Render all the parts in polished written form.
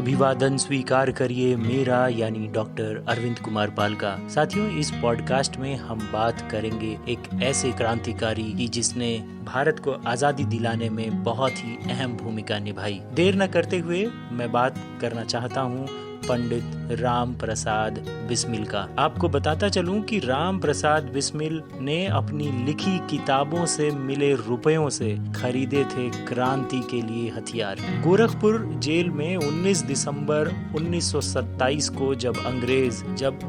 अभिवादन स्वीकार करिए मेरा यानी डॉक्टर अरविंद कुमार पाल का। साथियों, इस पॉडकास्ट में हम बात करेंगे एक ऐसे क्रांतिकारी की जिसने भारत को आज़ादी दिलाने में बहुत ही अहम भूमिका निभाई। देर न करते हुए मैं बात करना चाहता हूँ पंडित राम प्रसाद बिस्मिल का। आपको बताता चलूं कि राम प्रसाद बिस्मिल ने अपनी लिखी किताबों से मिले रुपयों से खरीदे थे क्रांति के लिए हथियार। गोरखपुर जेल में 19 दिसंबर 1927 को जब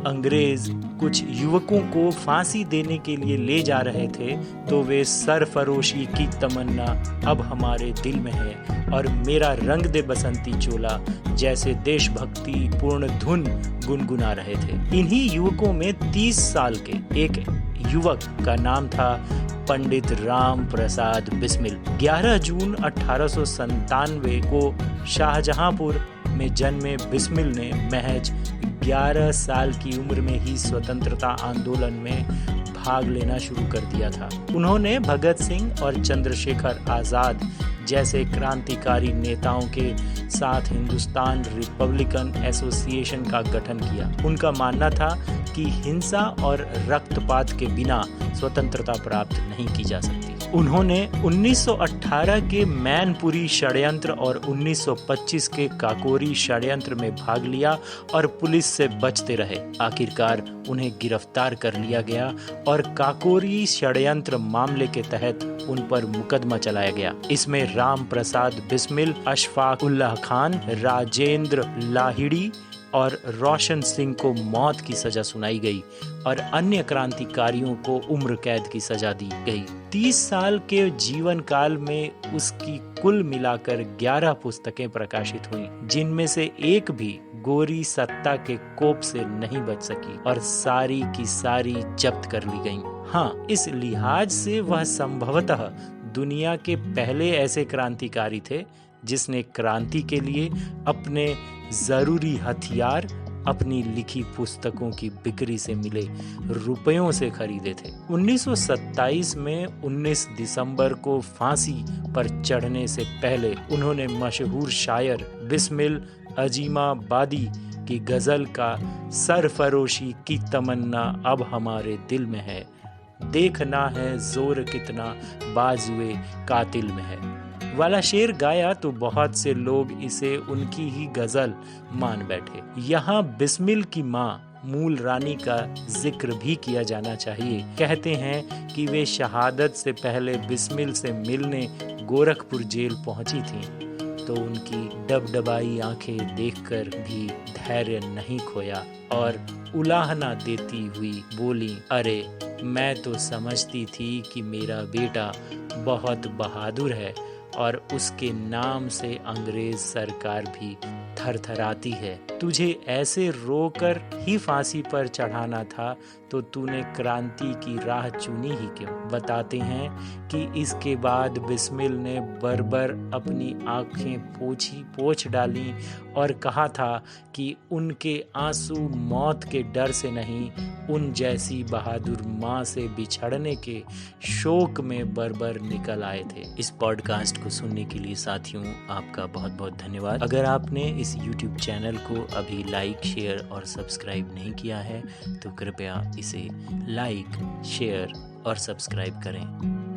अंग्रेज कुछ युवकों को फांसी देने के लिए ले जा रहे थे तो वे सरफरोशी की तमन्ना अब हमारे दिल में है और मेरा रंग दे बसंती चोला जैसे देशभक्ति पूर्ण धुन गुनगुना रहे थे। इन्हीं युवकों में 30 साल के एक युवक का नाम था पंडित राम प्रसाद बिस्मिल। 11 जून 1897 को शाहजहांपुर में जन्मे बिस्मिल ने महज 11 साल की उम्र में ही स्वतंत्रता आंदोलन में भाग लेना शुरू कर दिया था। उन्होंने भगत सिंह और चंद्रशेखर आजाद जैसे क्रांतिकारी नेताओं के साथ हिंदुस्तान रिपब्लिकन एसोसिएशन का गठन किया। उनका मानना था कि हिंसा और रक्तपात के बिना स्वतंत्रता प्राप्त नहीं की जा सकती। उन्होंने 1918 के मैनपुरी षड्यंत्र और 1925 के काकोरी षड्यंत्र में भाग लिया और पुलिस से बचते रहे। आखिरकार उन्हें गिरफ्तार कर लिया गया और काकोरी षड्यंत्र मामले के तहत उन पर मुकदमा चलाया गया। इसमें राम प्रसाद बिस्मिल, अशफाक उल्लाह खान, राजेंद्र लाहिड़ी और रोशन सिंह को मौत की सजा सुनाई गई और अन्य क्रांतिकारियों को उम्र कैद की सजा दी गई। 30 साल के जीवन काल में उसकी कुल मिलाकर 11 पुस्तकें प्रकाशित हुईं, जिनमें से एक भी गोरी सत्ता के कोप से नहीं बच सकी और सारी की सारी जब्त कर ली गईं। हाँ, इस लिहाज से वह संभवतः दुनिया के पहले ऐसे क्रांतिकारी थे जिसने क्रांति के लिए अपने जरूरी हथियार अपनी लिखी पुस्तकों की बिक्री से मिले रुपयों से खरीदे थे। 1927 में 19 दिसंबर को फांसी पर चढ़ने से पहले उन्होंने मशहूर शायर बिस्मिल अजीमाबादी की गजल का सरफरोशी की तमन्ना अब हमारे दिल में है, देखना है जोर कितना बाजुए कातिल में है वाला शेर गाया तो बहुत से लोग इसे उनकी ही गजल मान बैठे। यहाँ बिस्मिल की माँ मूल रानी का जिक्र भी किया जाना चाहिए। कहते हैं कि वे शहादत से पहले बिस्मिल से मिलने गोरखपुर जेल पहुंची थीं, तो उनकी डबडबाई आंखें देखकर भी धैर्य नहीं खोया और उलाहना देती हुई बोली, अरे मैं तो समझती थी कि मेरा बेटा बहुत बहादुर है और उसके नाम से अंग्रेज सरकार भी थरथराती है। तुझे ऐसे रोकर ही फांसी पर चढ़ाना था तो तूने क्रांति की राह चुनी ही क्यों? बताते हैं कि इसके बाद बिस्मिल ने बर्बर अपनी आंखें पोंछ डाली और कहा था कि उनके आंसू मौत के डर से नहीं, उन जैसी बहादुर माँ से बिछड़ने के शोक में बर्बर निकल आए थे। इस पॉडकास्ट को सुनने के लिए साथियों आपका बहुत बहुत धन्यवाद। अगर आपने इस YouTube चैनल को अभी लाइक, शेयर और सब्सक्राइब नहीं किया है तो कृपया इसे लाइक, शेयर और सब्सक्राइब करें।